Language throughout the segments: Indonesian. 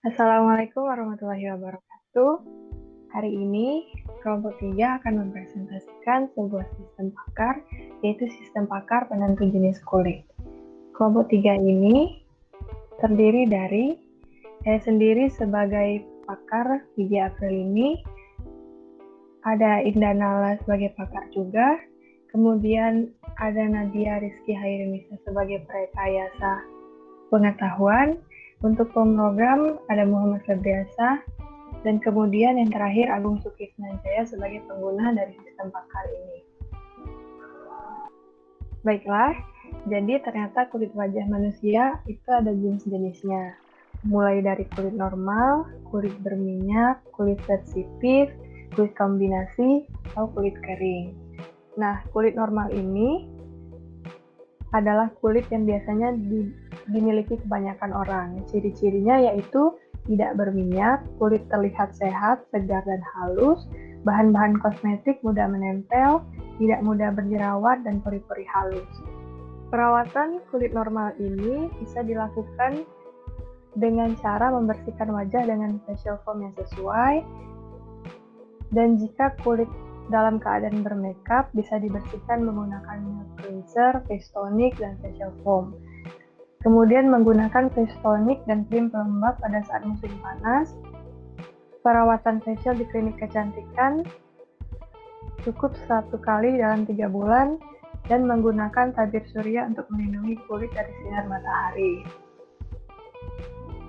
Assalamualaikum warahmatullahi wabarakatuh. Hari ini, kelompok 3 akan mempresentasikan sebuah sistem pakar, yaitu sistem pakar penentu jenis kulit. Kelompok 3 ini terdiri dari saya sendiri sebagai pakar Gigi April ini, ada Indah Nala sebagai pakar juga, kemudian ada Nadia Rizky Hairunisa sebagai perekayasa pengetahuan. Untuk pemrogram ada Muhammad Febriasa, dan kemudian yang terakhir Agung Sukisnanjaya sebagai pengguna dari sistem pakar ini. Baiklah, jadi ternyata kulit wajah manusia itu ada jenis-jenisnya. Mulai dari kulit normal, kulit berminyak, kulit sensitif, kulit kombinasi, atau kulit kering. Nah, kulit normal ini adalah kulit yang biasanya dimiliki kebanyakan orang. Ciri-cirinya yaitu tidak berminyak, kulit terlihat sehat, segar dan halus, bahan-bahan kosmetik mudah menempel, tidak mudah berjerawat dan pori-pori halus. Perawatan kulit normal ini bisa dilakukan dengan cara membersihkan wajah dengan facial foam yang sesuai, dan jika kulit dalam keadaan bermakeup bisa dibersihkan menggunakan milk cleanser, face tonic, dan facial foam. Kemudian menggunakan face tonic dan krim pelembab pada saat musim panas. Perawatan facial di klinik kecantikan cukup 1 kali dalam 3 bulan dan menggunakan tabir surya untuk melindungi kulit dari sinar matahari.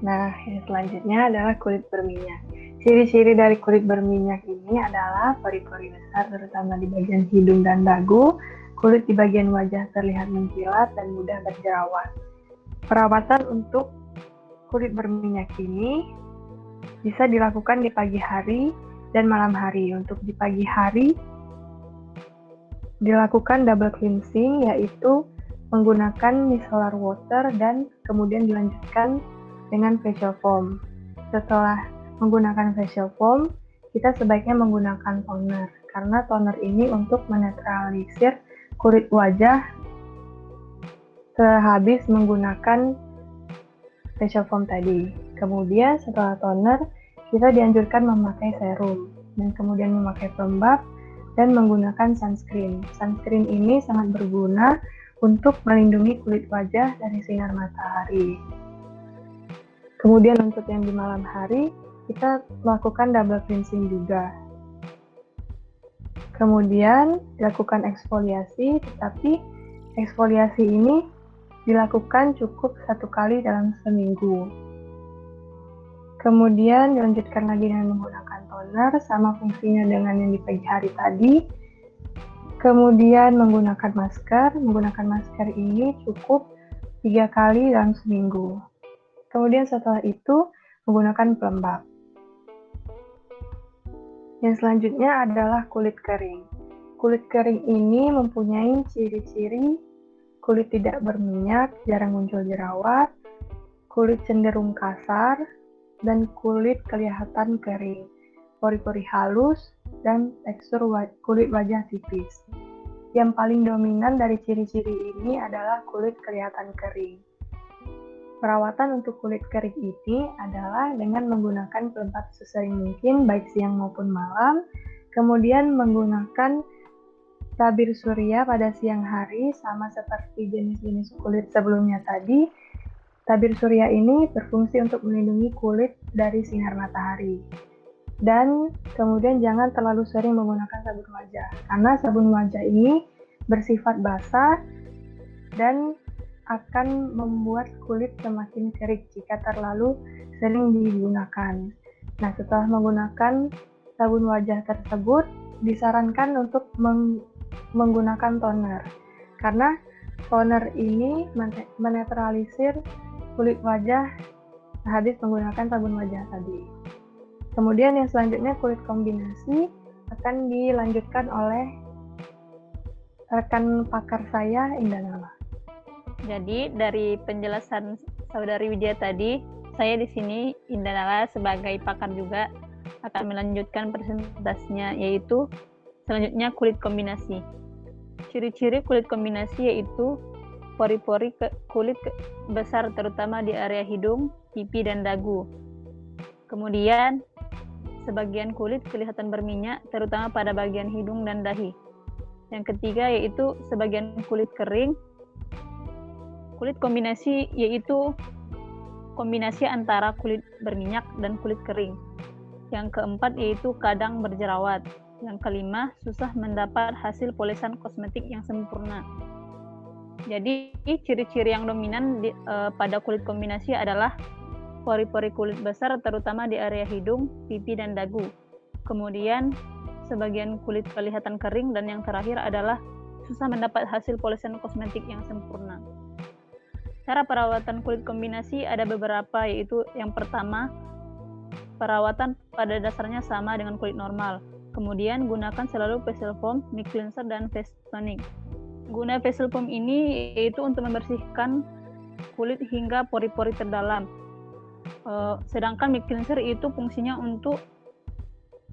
Nah, yang selanjutnya adalah kulit berminyak. Ciri-ciri dari kulit berminyak ini adalah pori-pori besar terutama di bagian hidung dan dagu, kulit di bagian wajah terlihat mengkilat dan mudah berjerawat. Perawatan untuk kulit berminyak ini bisa dilakukan di pagi hari dan malam hari. Untuk di pagi hari dilakukan double cleansing, yaitu menggunakan micellar water dan kemudian dilanjutkan dengan facial foam. Setelah menggunakan facial foam, kita sebaiknya menggunakan toner, karena toner ini untuk menetralisir kulit wajah sehabis menggunakan facial foam tadi. Kemudian setelah toner, kita dianjurkan memakai serum, dan kemudian memakai pelembab, dan menggunakan sunscreen. Sunscreen ini sangat berguna untuk melindungi kulit wajah dari sinar matahari. Kemudian untuk yang di malam hari, kita melakukan double cleansing juga. Kemudian dilakukan eksfoliasi, tetapi eksfoliasi ini dilakukan cukup 1 kali dalam seminggu. Kemudian dilanjutkan lagi dengan menggunakan toner, sama fungsinya dengan yang di pagi hari tadi. Kemudian menggunakan masker. Menggunakan masker ini cukup 3 kali dalam seminggu. Kemudian setelah itu menggunakan pelembab. Yang selanjutnya adalah kulit kering. Kulit kering ini mempunyai ciri-ciri kulit tidak berminyak, jarang muncul jerawat, kulit cenderung kasar, dan kulit kelihatan kering, pori-pori halus, dan tekstur kulit wajah tipis. Yang paling dominan dari ciri-ciri ini adalah kulit kelihatan kering. Perawatan untuk kulit kering ini adalah dengan menggunakan pelembab sesering mungkin, baik siang maupun malam, kemudian menggunakan tabir surya pada siang hari, sama seperti jenis-jenis kulit sebelumnya tadi. Tabir surya ini berfungsi untuk melindungi kulit dari sinar matahari. Dan kemudian jangan terlalu sering menggunakan sabun wajah, karena sabun wajah ini bersifat basah dan akan membuat kulit semakin kering jika terlalu sering digunakan. Nah, setelah menggunakan sabun wajah tersebut, disarankan untuk menggunakan toner, karena toner ini menetralisir kulit wajah habis menggunakan sabun wajah tadi. Kemudian yang selanjutnya kulit kombinasi akan dilanjutkan oleh rekan pakar saya, Indah Nala. Jadi dari penjelasan Saudari Widya tadi, saya di sini Indah Nala sebagai pakar juga akan melanjutkan presentasinya, yaitu selanjutnya kulit kombinasi. Ciri-ciri kulit kombinasi yaitu pori-pori kulit besar terutama di area hidung, pipi, dan dagu. Kemudian, sebagian kulit kelihatan berminyak, terutama pada bagian hidung dan dahi. Yang ketiga yaitu sebagian kulit kering. Kulit kombinasi yaitu kombinasi antara kulit berminyak dan kulit kering. Yang keempat yaitu kadang berjerawat. Yang kelima, susah mendapat hasil polesan kosmetik yang sempurna. Jadi, ciri-ciri yang dominan pada kulit kombinasi adalah pori-pori kulit besar, terutama di area hidung, pipi, dan dagu. Kemudian, sebagian kulit kelihatan kering, dan yang terakhir adalah susah mendapat hasil polesan kosmetik yang sempurna. Cara perawatan kulit kombinasi ada beberapa, yaitu yang pertama, perawatan pada dasarnya sama dengan kulit normal. Kemudian gunakan selalu facial foam, mic cleanser, dan face tonic. Guna facial foam ini yaitu untuk membersihkan kulit hingga pori-pori terdalam. Sedangkan mic cleanser itu fungsinya untuk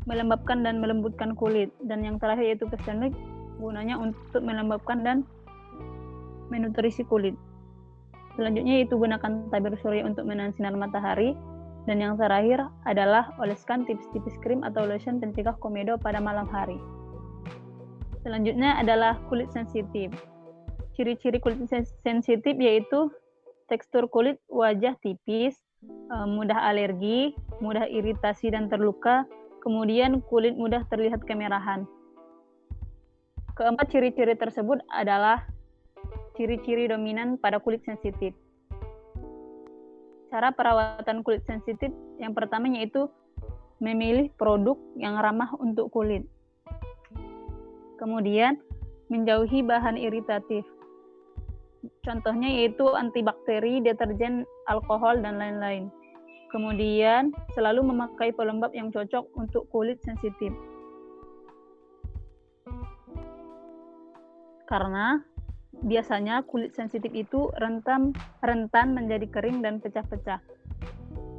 melembabkan dan melembutkan kulit. Dan yang terakhir yaitu face tonic, gunanya untuk melembabkan dan menutrisi kulit. Selanjutnya yaitu gunakan tabir surya untuk menahan sinar matahari. Dan yang terakhir adalah oleskan tipis-tipis krim atau lotion pencegah komedo pada malam hari. Selanjutnya adalah kulit sensitif. Ciri-ciri kulit sensitif yaitu tekstur kulit wajah tipis, mudah alergi, mudah iritasi dan terluka, kemudian kulit mudah terlihat kemerahan. Keempat ciri-ciri tersebut adalah ciri-ciri dominan pada kulit sensitif. Cara perawatan kulit sensitif yang pertama yaitu memilih produk yang ramah untuk kulit. Kemudian, menjauhi bahan iritatif. Contohnya yaitu antibakteri, deterjen, alkohol, dan lain-lain. Kemudian, selalu memakai pelembab yang cocok untuk kulit sensitif. Karena biasanya kulit sensitif itu rentan menjadi kering dan pecah-pecah.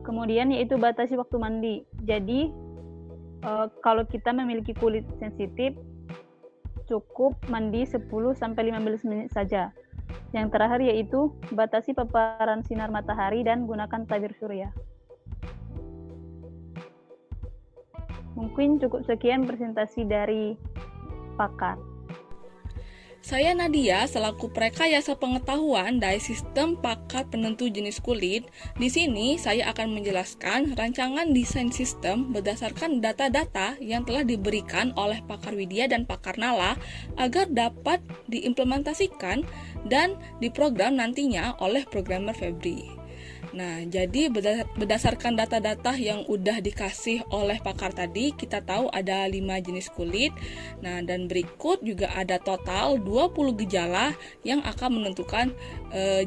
Kemudian yaitu batasi waktu mandi. Jadi kalau kita memiliki kulit sensitif, cukup mandi 10-15 menit saja. Yang terakhir yaitu batasi paparan sinar matahari dan gunakan tabir surya. Mungkin cukup sekian presentasi dari pakar. Saya Nadia selaku Prekayasa Pengetahuan dari Sistem Pakar Penentu Jenis Kulit. Di sini saya akan menjelaskan rancangan desain sistem berdasarkan data-data yang telah diberikan oleh Pakar Widya dan Pakar Nala agar dapat diimplementasikan dan diprogram nantinya oleh programmer Febri. Nah, jadi berdasarkan data-data yang udah dikasih oleh pakar tadi, kita tahu ada 5 jenis kulit. Nah, dan berikut juga ada total 20 gejala yang akan menentukan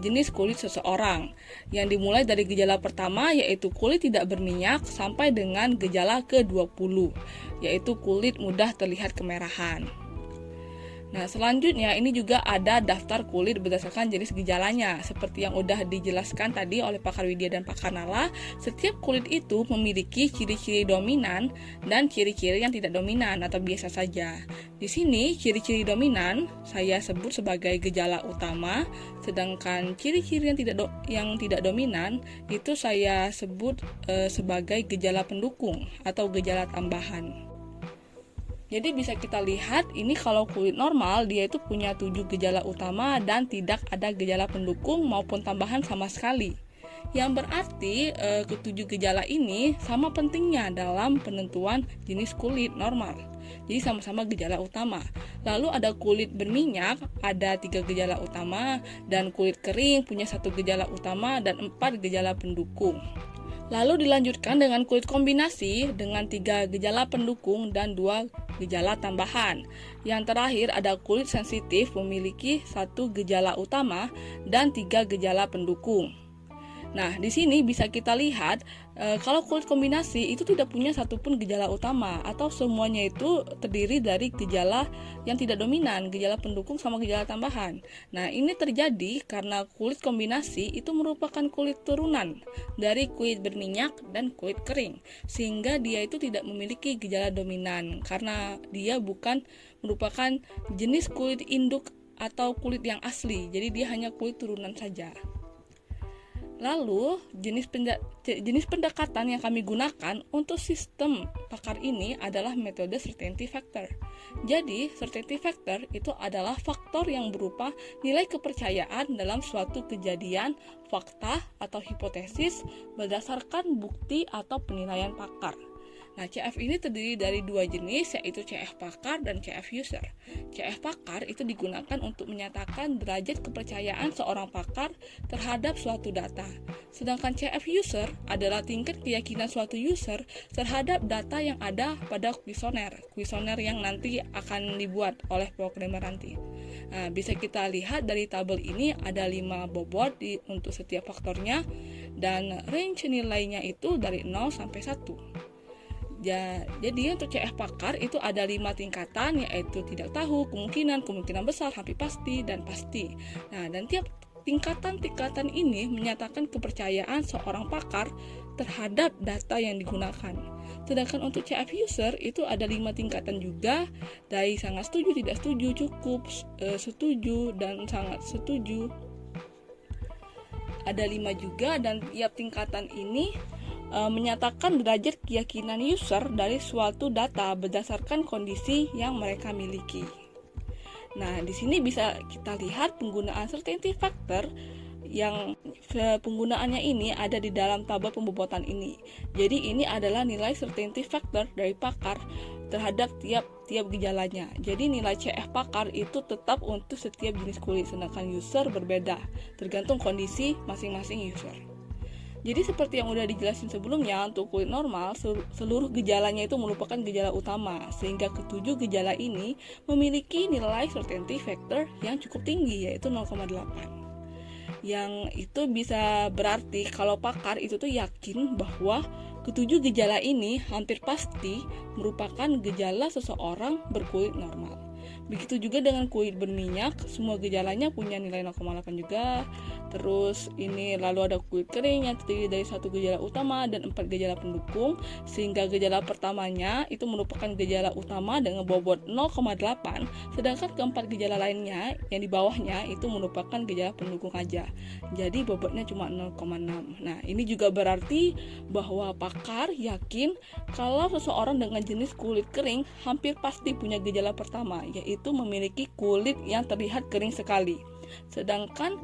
jenis kulit seseorang. Yang dimulai dari gejala pertama yaitu kulit tidak berminyak sampai dengan gejala ke-20, yaitu kulit mudah terlihat kemerahan. Nah, selanjutnya ini juga ada daftar kulit berdasarkan jenis gejalanya. Seperti yang udah dijelaskan tadi oleh Pakar Widya dan Pakar Nala, setiap kulit itu memiliki ciri-ciri dominan dan ciri-ciri yang tidak dominan atau biasa saja. Di sini, ciri-ciri dominan saya sebut sebagai gejala utama, sedangkan ciri-ciri yang tidak dominan itu saya sebut sebagai gejala pendukung atau gejala tambahan. Jadi bisa kita lihat ini kalau kulit normal dia itu punya 7 gejala utama dan tidak ada gejala pendukung maupun tambahan sama sekali. Yang berarti ketujuh gejala ini sama pentingnya dalam penentuan jenis kulit normal. Jadi sama-sama gejala utama. Lalu ada kulit berminyak, ada 3 gejala utama, dan kulit kering punya 1 gejala utama dan 4 gejala pendukung. Lalu dilanjutkan dengan kulit kombinasi dengan 3 gejala pendukung dan 2 gejala tambahan. Yang terakhir ada kulit sensitif memiliki 1 gejala utama dan 3 gejala pendukung. Nah, di sini bisa kita lihat kalau kulit kombinasi itu tidak punya satupun gejala utama atau semuanya itu terdiri dari gejala yang tidak dominan, gejala pendukung sama gejala tambahan. Nah, ini terjadi karena kulit kombinasi itu merupakan kulit turunan dari kulit berminyak dan kulit kering, sehingga dia itu tidak memiliki gejala dominan karena dia bukan merupakan jenis kulit induk atau kulit yang asli. Jadi dia hanya kulit turunan saja. Lalu, jenis pendekatan yang kami gunakan untuk sistem pakar ini adalah metode certainty factor. Jadi, certainty factor itu adalah faktor yang berupa nilai kepercayaan dalam suatu kejadian, fakta, atau hipotesis berdasarkan bukti atau penilaian pakar. Nah, CF ini terdiri dari dua jenis, yaitu CF pakar dan CF user. CF pakar itu digunakan untuk menyatakan derajat kepercayaan seorang pakar terhadap suatu data. Sedangkan CF user adalah tingkat keyakinan suatu user terhadap data yang ada pada kuesioner yang nanti akan dibuat oleh programmer nanti. Nah, bisa kita lihat dari tabel ini ada 5 bobot untuk setiap faktornya, dan range nilainya itu dari 0 sampai 1. Jadi untuk CF pakar itu ada 5 tingkatan, yaitu tidak tahu, kemungkinan besar, hampir pasti, dan pasti. Nah, dan tiap tingkatan ini menyatakan kepercayaan seorang pakar terhadap data yang digunakan. Sedangkan untuk CF user itu ada 5 tingkatan juga, dari sangat setuju, tidak setuju, cukup, setuju, dan sangat setuju. Ada 5 juga, dan tiap tingkatan ini menyatakan derajat keyakinan user dari suatu data berdasarkan kondisi yang mereka miliki. Nah, di sini bisa kita lihat penggunaan certainty factor yang penggunaannya ini ada di dalam tabel pembobotan ini. Jadi ini adalah nilai certainty factor dari pakar terhadap tiap gejalanya. Jadi nilai CF pakar itu tetap untuk setiap jenis kulit, sedangkan user berbeda tergantung kondisi masing-masing user. Jadi seperti yang udah dijelasin sebelumnya, untuk kulit normal, seluruh gejalanya itu merupakan gejala utama, sehingga ketujuh gejala ini memiliki nilai certainty factor yang cukup tinggi, yaitu 0,8. Yang itu bisa berarti kalau pakar itu tuh yakin bahwa ketujuh gejala ini hampir pasti merupakan gejala seseorang berkulit normal. Begitu juga dengan kulit berminyak, semua gejalanya punya nilai 0,8 juga. Terus ini lalu ada kulit kering yang terdiri dari 1 gejala utama dan 4 gejala pendukung, sehingga gejala pertamanya itu merupakan gejala utama dengan bobot 0,8, sedangkan keempat gejala lainnya yang di bawahnya itu merupakan gejala pendukung aja. Jadi bobotnya cuma 0,6. Nah, ini juga berarti bahwa pakar yakin kalau seseorang dengan jenis kulit kering hampir pasti punya gejala pertama, yaitu memiliki kulit yang terlihat kering sekali. Sedangkan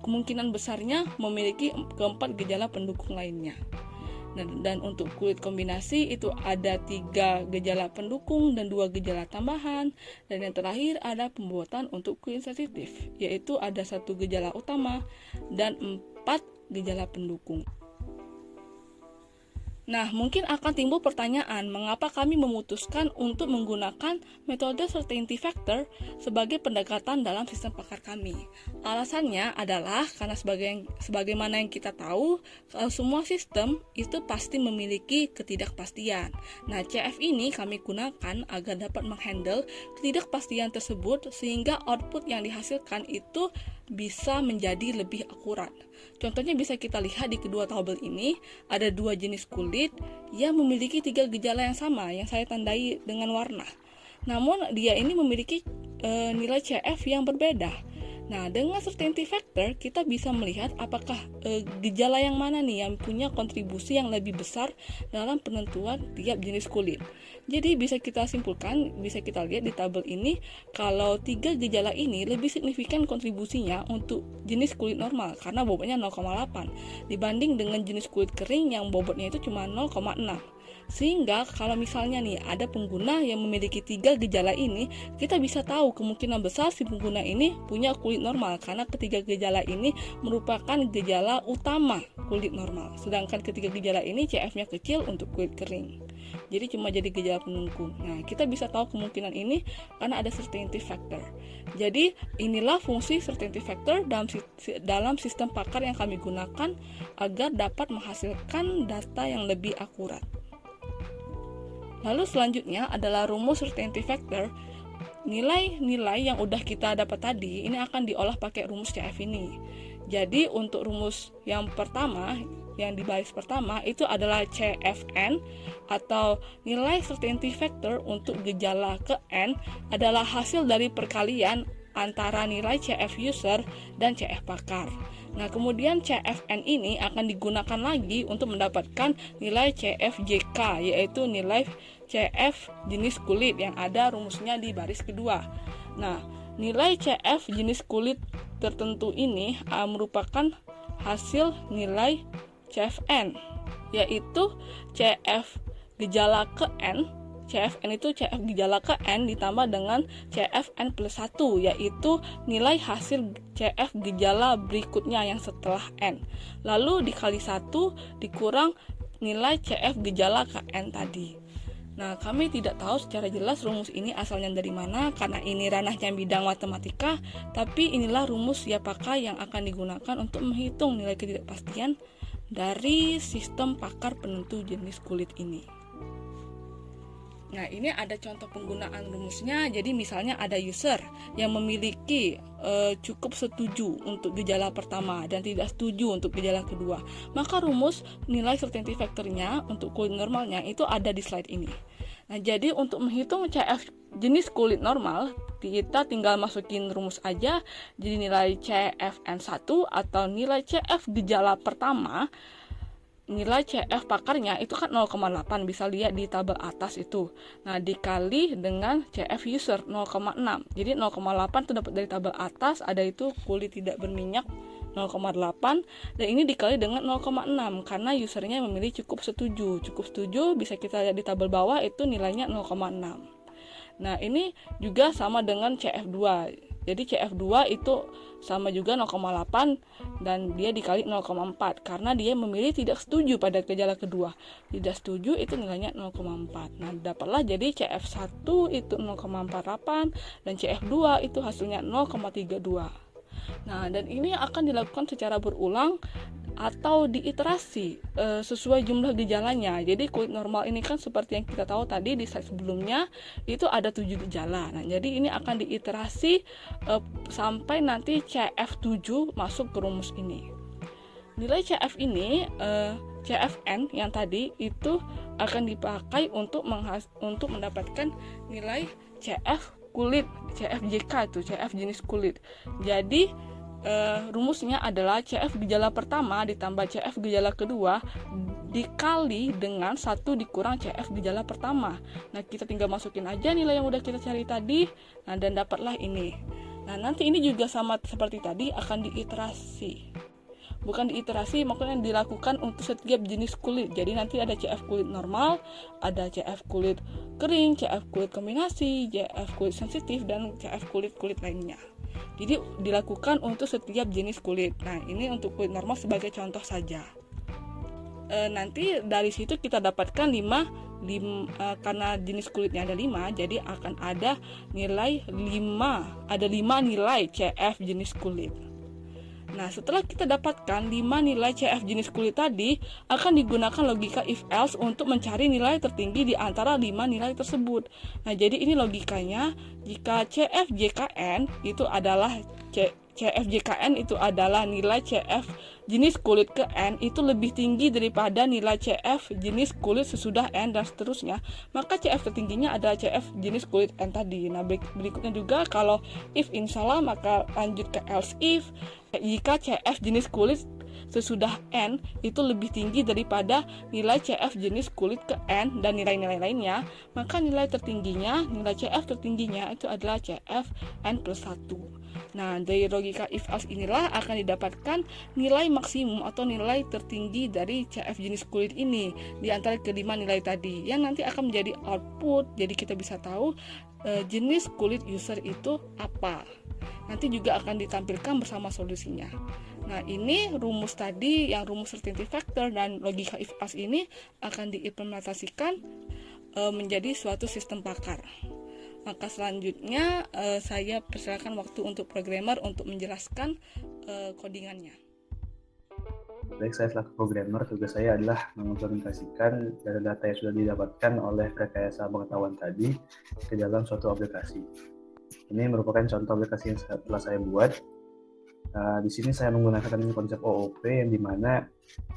kemungkinan besarnya memiliki keempat gejala pendukung lainnya. Dan untuk kulit kombinasi itu ada 3 gejala pendukung dan 2 gejala tambahan. Dan yang terakhir ada pembuatan untuk kulit sensitif, yaitu ada 1 gejala utama dan 4 gejala pendukung. Nah, mungkin akan timbul pertanyaan, mengapa kami memutuskan untuk menggunakan metode certainty factor sebagai pendekatan dalam sistem pakar kami? Alasannya adalah karena sebagaimana yang kita tahu, semua sistem itu pasti memiliki ketidakpastian. Nah, CF ini kami gunakan agar dapat menghandle ketidakpastian tersebut sehingga output yang dihasilkan itu bisa menjadi lebih akurat. Contohnya bisa kita lihat di kedua tabel ini, ada 2 jenis kulit yang memiliki 3 gejala yang sama yang saya tandai dengan warna. Namun dia ini memiliki nilai CF yang berbeda. Nah, dengan certainty factor kita bisa melihat apakah gejala yang mana nih yang punya kontribusi yang lebih besar dalam penentuan tiap jenis kulit. Jadi bisa kita simpulkan, bisa kita lihat di tabel ini, kalau 3 gejala ini lebih signifikan kontribusinya untuk jenis kulit normal karena bobotnya 0,8 dibanding dengan jenis kulit kering yang bobotnya itu cuma 0,6. Sehingga kalau misalnya nih ada pengguna yang memiliki 3 gejala ini, kita bisa tahu kemungkinan besar si pengguna ini punya kulit normal karena ketiga gejala ini merupakan gejala utama kulit normal. Sedangkan ketiga gejala ini CF-nya kecil untuk kulit kering. Jadi cuma jadi gejala pendukung. Nah, kita bisa tahu kemungkinan ini karena ada certainty factor. Jadi inilah fungsi certainty factor dalam sistem pakar yang kami gunakan agar dapat menghasilkan data yang lebih akurat. Lalu selanjutnya adalah rumus certainty factor. Nilai-nilai yang udah kita dapat tadi ini akan diolah pakai rumus CF ini. Jadi untuk rumus yang pertama, yang di baris pertama itu adalah CFN atau nilai certainty factor untuk gejala ke N adalah hasil dari perkalian antara nilai CF user dan CF pakar. Nah, kemudian CFN ini akan digunakan lagi untuk mendapatkan nilai CFJK, yaitu nilai CF jenis kulit yang ada rumusnya di baris kedua. Nah, nilai CF jenis kulit tertentu ini merupakan hasil nilai CFN, yaitu CF gejala ke N. CFN itu CF gejala ke N ditambah dengan CFN plus 1, yaitu nilai hasil CF gejala berikutnya yang setelah N. Lalu dikali 1 dikurang nilai CF gejala ke N tadi. Nah, kami tidak tahu secara jelas rumus ini asalnya dari mana karena ini ranahnya bidang matematika, tapi inilah rumus siapakah yang akan digunakan untuk menghitung nilai ketidakpastian dari sistem pakar penentu jenis kulit ini. Nah, ini ada contoh penggunaan rumusnya. Jadi misalnya ada user yang memiliki cukup setuju untuk gejala pertama dan tidak setuju untuk gejala kedua. Maka rumus nilai certainty factor-nya untuk kulit normalnya itu ada di slide ini. Nah, jadi untuk menghitung CF jenis kulit normal, kita tinggal masukin rumus aja. Jadi nilai CFN1 atau nilai CF gejala pertama, nilai CF pakarnya itu kan 0,8, bisa lihat di tabel atas itu. Nah, dikali dengan CF user 0,6. Jadi 0,8 itu dapat dari tabel atas, ada itu kulit tidak berminyak 0,8, dan ini dikali dengan 0,6 karena usernya memilih cukup setuju. Cukup setuju bisa kita lihat di tabel bawah itu nilainya 0,6. Nah, ini juga sama dengan CF2. Jadi CF2 itu sama juga 0,8 dan dia dikali 0,4 karena dia memilih tidak setuju pada gejala kedua. Tidak setuju itu nilainya 0,4. Nah, dapatlah jadi CF1 itu 0,48 dan CF2 itu hasilnya 0,32. Nah, dan ini akan dilakukan secara berulang atau diiterasi sesuai jumlah gejalanya. Jadi kulit normal ini kan seperti yang kita tahu tadi di slide sebelumnya itu ada 7 gejala. Nah, jadi ini akan diiterasi sampai nanti CF7 masuk ke rumus ini. Nilai CF ini CFN yang tadi itu akan dipakai untuk mendapatkan nilai CF kulit, CFJK itu CF jenis kulit. Jadi rumusnya adalah CF gejala pertama ditambah CF gejala kedua dikali dengan 1 dikurang CF gejala pertama. Nah, kita tinggal masukin aja nilai yang udah kita cari tadi. Nah, dan dapatlah ini. Nah, nanti ini juga sama seperti tadi akan diiterasi. Bukan diiterasi, maksudnya dilakukan untuk setiap jenis kulit. Jadi nanti ada CF kulit normal, ada CF kulit kering, CF kulit kombinasi, CF kulit sensitif, dan CF kulit-kulit lainnya. Jadi dilakukan untuk setiap jenis kulit. Nah, ini untuk kulit normal sebagai contoh saja. Nanti dari situ kita dapatkan 5 karena jenis kulitnya ada 5, jadi akan ada nilai 5. Ada 5 nilai CF jenis kulit. Nah, setelah kita dapatkan 5 nilai CF jenis kulit tadi, akan digunakan logika if else untuk mencari nilai tertinggi di antara 5 nilai tersebut. Nah, jadi ini logikanya, jika CFJKN itu adalah CFJKN itu adalah nilai CF jenis kulit ke N itu lebih tinggi daripada nilai CF jenis kulit sesudah N dan seterusnya, maka CF tertingginya adalah CF jenis kulit N tadi. Nah, berikutnya juga kalau if ini salah, maka lanjut ke else if. Jika CF jenis kulit sesudah N itu lebih tinggi daripada nilai CF jenis kulit ke N dan nilai-nilai lainnya, maka nilai tertingginya, nilai CF tertingginya itu adalah CF N plus 1. Nah, dari logika if else inilah akan didapatkan nilai maksimum atau nilai tertinggi dari CF jenis kulit ini di antara kelima nilai tadi, yang nanti akan menjadi output. Jadi kita bisa tahu jenis kulit user itu apa. Nanti juga akan ditampilkan bersama solusinya. Nah, ini rumus tadi yang rumus certainty factor dan logika if else ini akan diimplementasikan menjadi suatu sistem pakar. Maka selanjutnya saya persilakan waktu untuk programmer untuk menjelaskan codingannya. Baik, saya selaku programmer, tugas saya adalah mengimplementasikan data-data yang sudah didapatkan oleh rekayasa pengetahuan tadi ke dalam suatu aplikasi. Ini merupakan contoh aplikasi yang telah saya buat. Di sini saya menggunakan konsep OOP yang dimana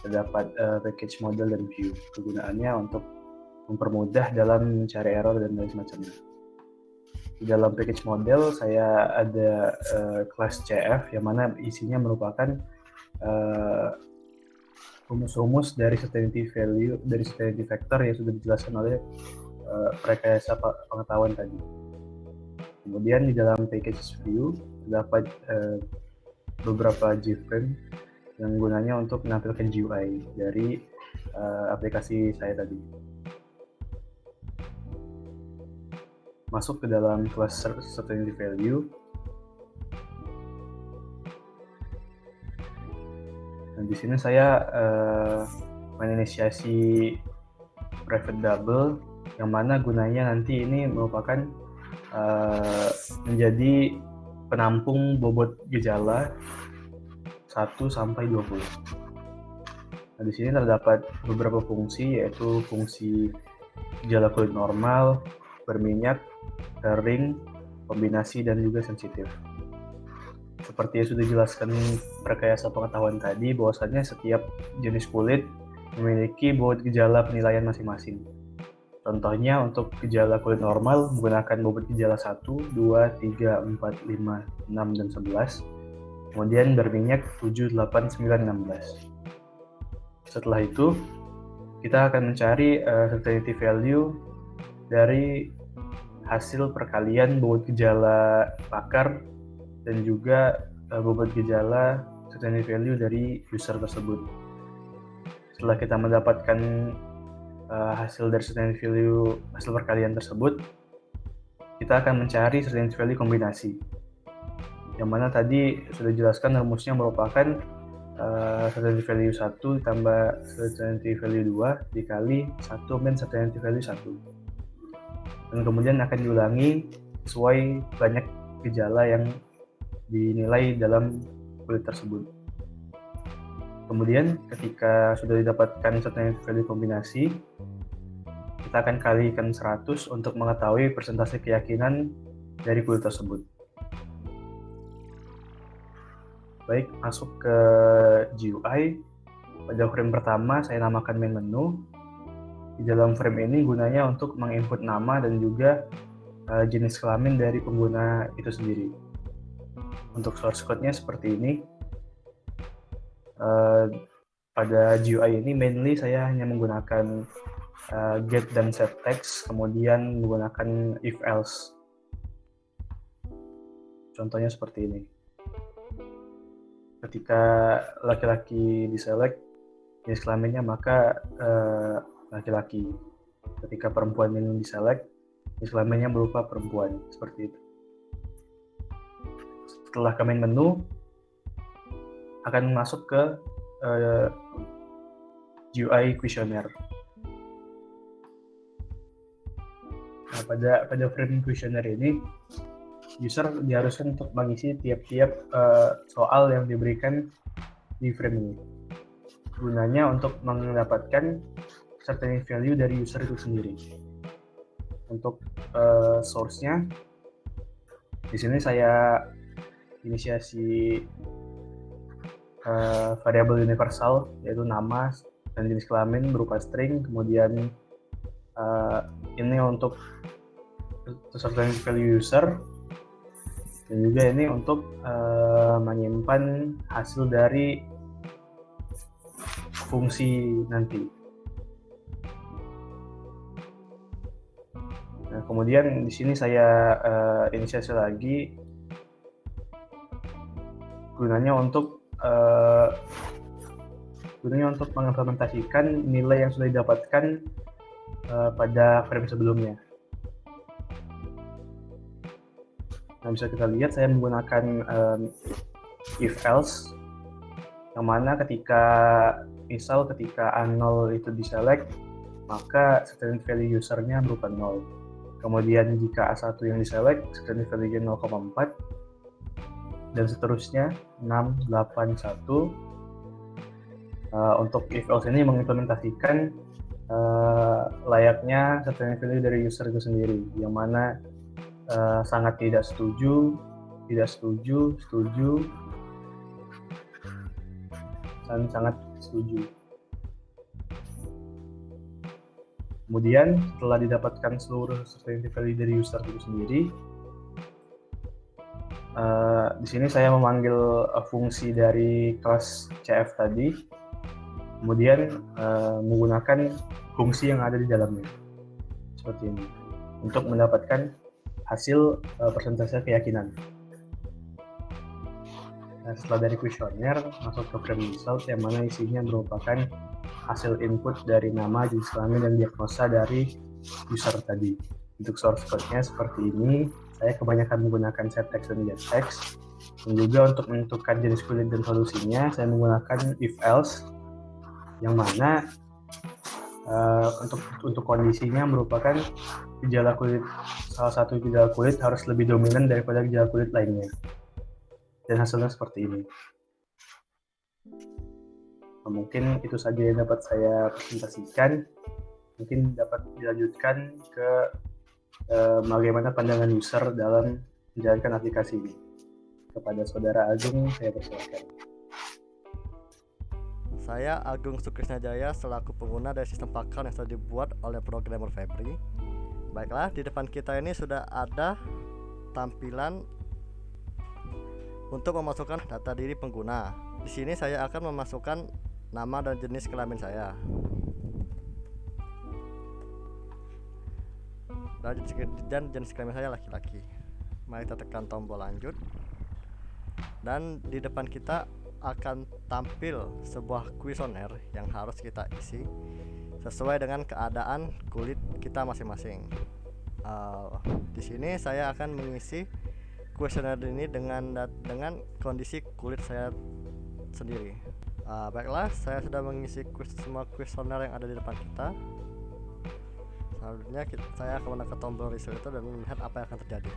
terdapat package model dan view. Kegunaannya untuk mempermudah dalam mencari error dan lain semacamnya. Di dalam package model saya ada kelas CF yang mana isinya merupakan rumus-rumus dari certainty value, dari certainty factor yang sudah dijelaskan oleh rekayasa pengetahuan tadi. Kemudian di dalam package view terdapat beberapa JFrame yang gunanya untuk menampilkan GUI dari aplikasi saya tadi. Masuk ke dalam kelas certainty value. Dan di sini saya menginisiasi private double, yang mana gunanya nanti ini merupakan menjadi penampung bobot gejala 1 sampai 20. Nah, di sini terdapat beberapa fungsi, yaitu fungsi gejala kulit normal, berminyak, kering, kombinasi, dan juga sensitif. Seperti yang sudah dijelaskan rekayasa pengetahuan tadi, bahwasannya setiap jenis kulit memiliki bobot gejala penilaian masing-masing. Contohnya untuk gejala kulit normal menggunakan bobot gejala 1, 2, 3, 4, 5, 6, dan 11. Kemudian berminyak 7, 8, 9, 16. Setelah itu, kita akan mencari certainty value dari hasil perkalian bobot gejala pakar dan juga bobot gejala certainty value dari user tersebut. Setelah kita mendapatkan hasil dari certainty value, hasil perkalian tersebut, kita akan mencari certainty value kombinasi, yang mana tadi sudah dijelaskan rumusnya merupakan certainty value 1 ditambah certainty value 2 dikali 1 min certainty value 1, dan kemudian akan diulangi sesuai banyak gejala yang dinilai dalam kulit tersebut. Kemudian ketika sudah didapatkan certainty value kombinasi, kita akan kalikan 100 untuk mengetahui persentase keyakinan dari kulit tersebut. Baik, masuk ke GUI. Pada frame pertama saya namakan main menu. Di dalam frame ini gunanya untuk menginput nama dan juga jenis kelamin dari pengguna itu sendiri. Untuk source code-nya seperti ini. Pada GUI ini mainly saya hanya menggunakan get dan set text, kemudian menggunakan if else. Contohnya seperti ini. Ketika laki-laki diselect jenis kelaminnya, maka laki-laki. Ketika perempuan ini diselect jenis kelaminnya berupa perempuan, seperti itu. Setelah ke main menu, akan masuk ke GUI questionnaire. Nah, pada frame questionnaire ini, user diharuskan untuk mengisi tiap-tiap soal yang diberikan di frame ini. Gunanya untuk mendapatkan certainty value dari user itu sendiri. Untuk source-nya, di sini saya inisiasi variabel universal, yaitu nama dan jenis kelamin berupa string, kemudian ini untuk certainty value user, dan juga ini untuk menyimpan hasil dari fungsi nanti. Nah, kemudian di sini saya inisiasi lagi, gunanya untuk mengimplementasikan nilai yang sudah didapatkan pada frame sebelumnya. Nah, bisa kita lihat saya menggunakan if else, yang mana ketika A0 itu diselect, maka certainty value usernya berupa 0. Kemudian jika A1 yang diselect, certainty value 0,4, dan seterusnya 6, 8, 1. Untuk if else ini mengimplementasikan layaknya certainty value dari user itu sendiri, yang mana sangat tidak setuju, dan sangat setuju. Kemudian setelah didapatkan seluruh certainty value dari user itu sendiri, Di sini saya memanggil fungsi dari kelas CF tadi, kemudian menggunakan fungsi yang ada di dalamnya, seperti ini, untuk mendapatkan hasil persentase keyakinan. Nah, setelah dari kuesioner, masuk ke frame result yang mana isinya merupakan hasil input dari nama, jenis kelamin, dan diagnosa dari user tadi. Untuk source code-nya seperti ini, saya kebanyakan menggunakan set text dan get text. Dan juga untuk menentukan jenis kulit dan solusinya, saya menggunakan if else, yang mana untuk kondisinya merupakan gejala kulit, salah satu gejala kulit harus lebih dominan daripada gejala kulit lainnya. Dan hasilnya seperti ini. Nah, mungkin itu saja yang dapat saya presentasikan. Mungkin dapat dilanjutkan ke bagaimana pandangan user dalam menjalankan aplikasi ini. Kepada Saudara Agung, saya persilakan. Saya Agung Sukrisnajaya selaku pengguna dari sistem pakar yang sudah dibuat oleh programmer Febri. Baiklah, di depan kita ini sudah ada tampilan untuk memasukkan data diri pengguna. Di sini saya akan memasukkan nama dan jenis kelamin saya. Dan jenis kelamin saya laki-laki. Mari kita tekan tombol lanjut. Dan di depan kita akan tampil sebuah kuesioner yang harus kita isi sesuai dengan keadaan kulit kita masing-masing. Di sini saya akan mengisi kuesioner ini dengan kondisi kulit saya sendiri. Baiklah, saya sudah mengisi semua kuesioner yang ada di depan kita. Selanjutnya saya akan menekan tombol result itu dan melihat apa yang akan terjadi.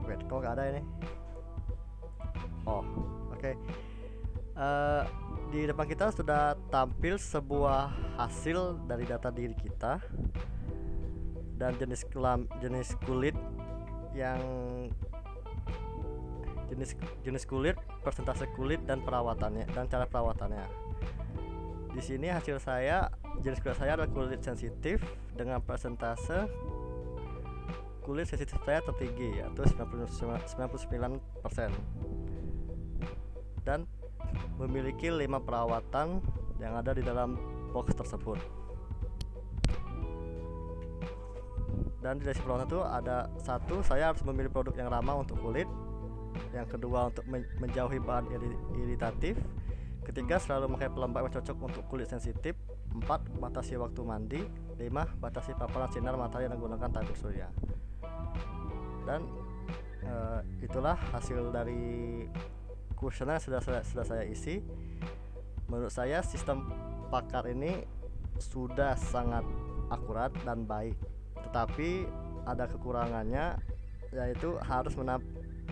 Wait, kok nggak ada ini? Oke. Di depan kita sudah tampil sebuah hasil dari data diri kita dan jenis kulit yang jenis kulit, persentase kulit, dan perawatannya dan cara perawatannya. Di sini hasil saya, jenis kulit saya adalah kulit sensitif dengan persentase kulit sensitif saya tertinggi, yaitu 99%, dan memiliki 5 perawatan yang ada di dalam box tersebut. Dan di deskripsi perawatan itu ada satu, saya harus memilih produk yang ramah untuk kulit. Yang kedua, untuk menjauhi bahan iritatif. Ketiga, selalu memakai pelembab yang cocok untuk kulit sensitif. 4, batasi waktu mandi. 5, batasi paparan sinar matahari yang menggunakan tabir surya. Dan itulah hasil dari kuesioner sudah saya isi. Menurut saya sistem pakar ini sudah sangat akurat dan baik, tetapi ada kekurangannya, yaitu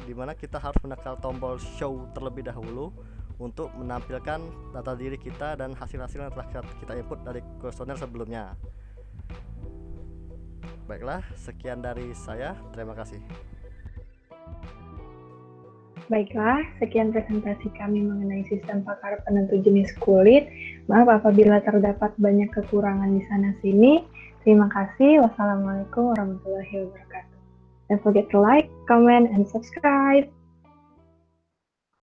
dimana kita harus menekan tombol show terlebih dahulu untuk menampilkan data diri kita dan hasil-hasil yang telah kita input dari kuesioner sebelumnya. Baiklah, sekian dari saya. Terima kasih. Baiklah, sekian presentasi kami mengenai sistem pakar penentu jenis kulit. Maaf apabila terdapat banyak kekurangan di sana-sini. Terima kasih. Wassalamualaikum warahmatullahi wabarakatuh. Don't forget to like, comment, and subscribe.